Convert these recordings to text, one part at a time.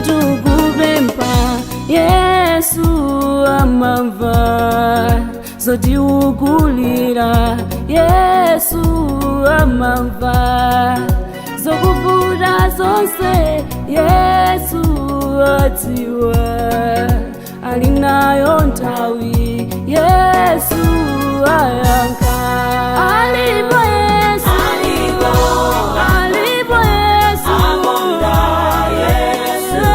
zotukupempha Yesu amamva, zotiukulira Yesu amamva, zokuvuta zonse Yesu adziwa, alinayo nthawi Yesu ayankha. Alipo Yesu, alipo Yesu, akonda Yesu,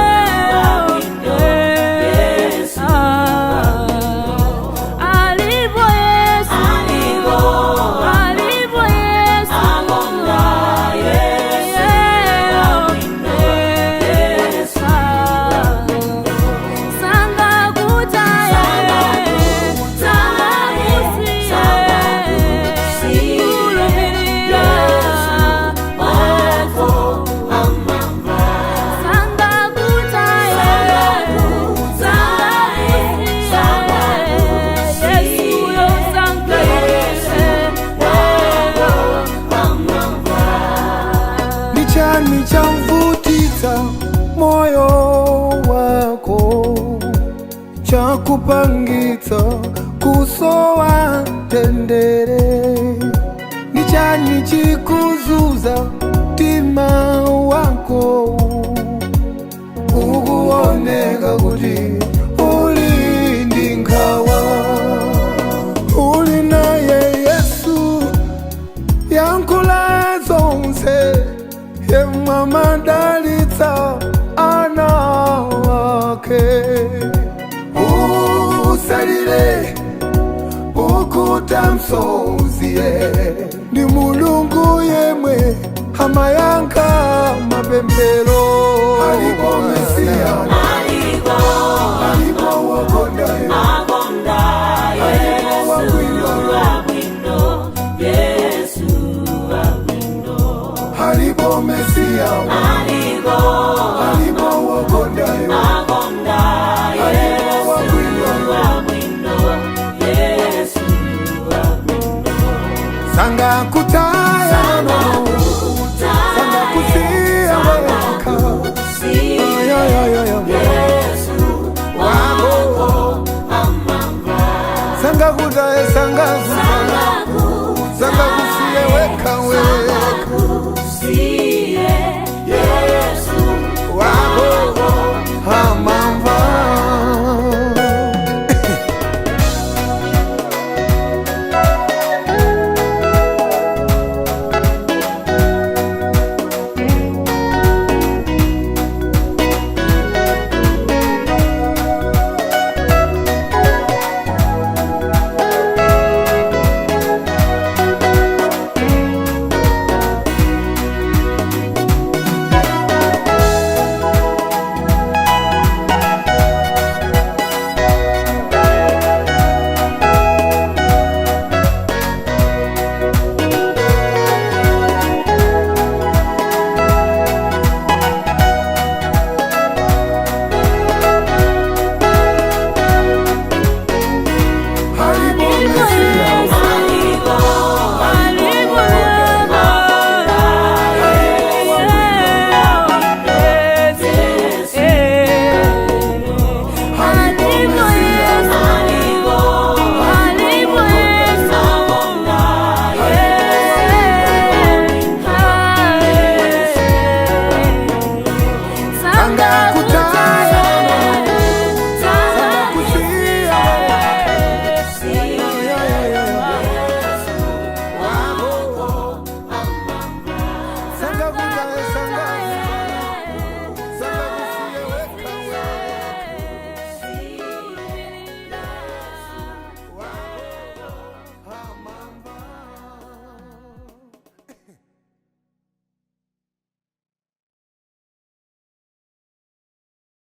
alipo Yesu, alipo Yesu, akonda Yesu, sanga kutaya, sanga nichamvutisa moyo wako, chakupangitsa kusowa tendere. Nichani chikuzuza mtima wako, ukuoneka kuti uli ndi nkhawa. Uli naye Yesu yankhula zonse, yemwe amadalitsa ana wake. Usalire ukuta msozi, ndi Mulungu yemwe amayankha mapemphero.